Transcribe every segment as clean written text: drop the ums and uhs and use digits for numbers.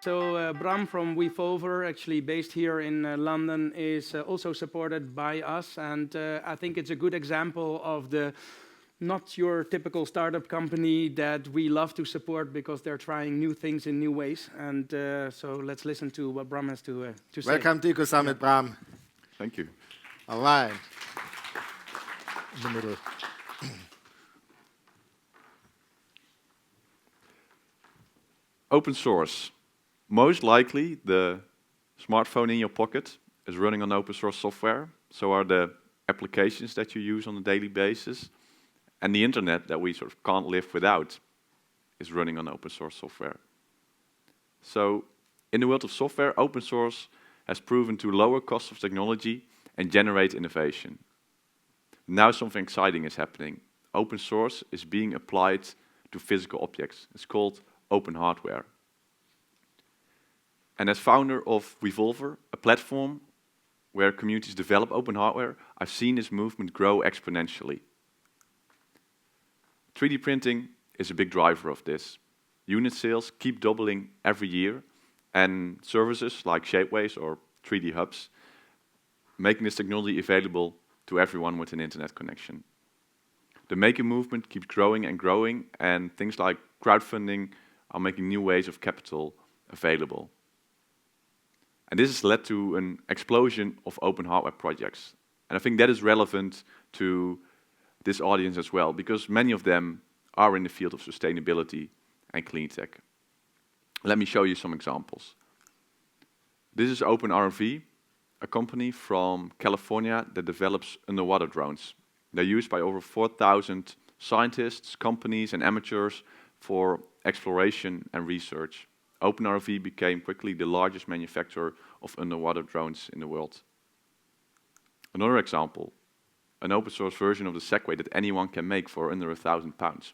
So Bram from Wevolver, actually based here in London, is also supported by us, and I think it's a good example of the not your typical startup company that we love to support because they're trying new things in new ways. And so let's listen to what Bram has to say. Welcome to Ecosummit, Bram. Thank you. All right. In the middle. Open source. Most likely, the smartphone in your pocket is running on open source software. So are the applications that you use on a daily basis. And the internet that we sort of can't live without is running on open source software. So in the world of software, open source has proven to lower costs of technology and generate innovation. Now something exciting is happening. Open source is being applied to physical objects. It's called open hardware. And as founder of Wevolver, a platform where communities develop open hardware, I've seen this movement grow exponentially. 3D printing is a big driver of this. Unit sales keep doubling every year, and services like Shapeways or 3D hubs making this technology available to everyone with an internet connection. The maker movement keeps growing and growing, and things like crowdfunding are making new ways of capital available. And this has led to an explosion of open hardware projects. And I think that is relevant to this audience as well, because many of them are in the field of sustainability and clean tech. Let me show you some examples. This is OpenRV, a company from California that develops underwater drones. They're used by over 4,000 scientists, companies, and amateurs for exploration and research. OpenRV became quickly the largest manufacturer of underwater drones in the world. Another example, an open source version of the Segway that anyone can make for under £1,000.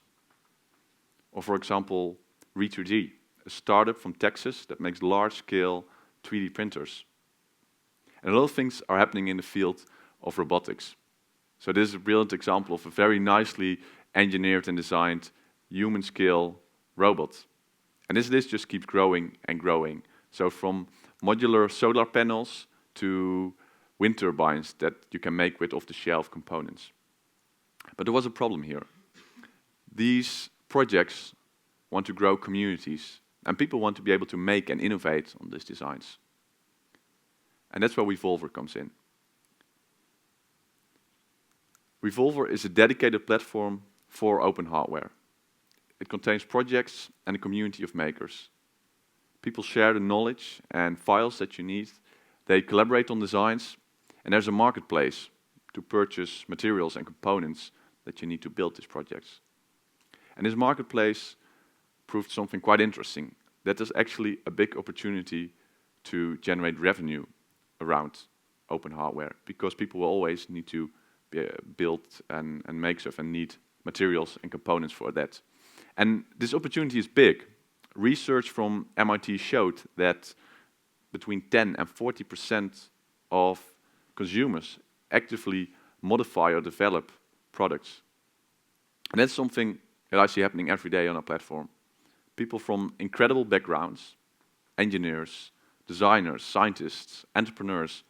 Or for example, Re3D, a startup from Texas that makes large-scale 3D printers. And a lot of things are happening in the field of robotics. So this is a brilliant example of a very nicely engineered and designed human-scale robot. And this list just keeps growing and growing. So from modular solar panels to wind turbines that you can make with off-the-shelf components. But there was a problem here. These projects want to grow communities, and people want to be able to make and innovate on these designs. And that's where Wevolver comes in. Wevolver is a dedicated platform for open hardware. It contains projects and a community of makers. People share the knowledge and files that you need. They collaborate on designs, and there's a marketplace to purchase materials and components that you need to build these projects. And this marketplace proved something quite interesting, that there's actually a big opportunity to generate revenue around open hardware, because people will always need to build and make stuff and need materials and components for that. And this opportunity is big. Research from MIT showed that between 10 and 40% of consumers actively modify or develop products. And that's something that I see happening every day on our platform. People from incredible backgrounds, engineers, designers, scientists, entrepreneurs,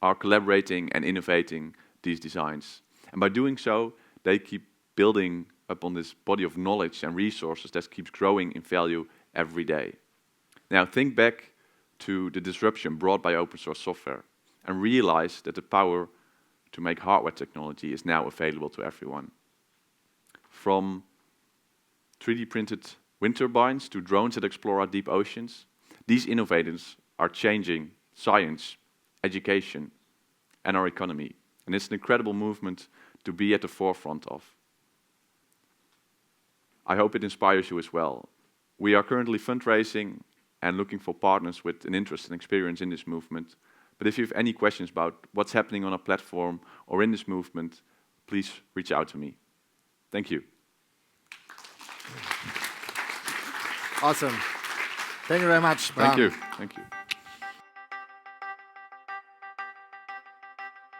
are collaborating and innovating these designs. And by doing so, they keep building upon this body of knowledge and resources that keeps growing in value every day. Now think back to the disruption brought by open source software and realize that the power to make hardware technology is now available to everyone. From 3D printed wind turbines to drones that explore our deep oceans, these innovators are changing science, education, and our economy. And it's an incredible movement to be at the forefront of. I hope it inspires you as well. We are currently fundraising and looking for partners with an interest and experience in this movement. But if you have any questions about what's happening on our platform or in this movement, please reach out to me. Thank you. Awesome. Thank you very much, Bram. Thank you. Thank you.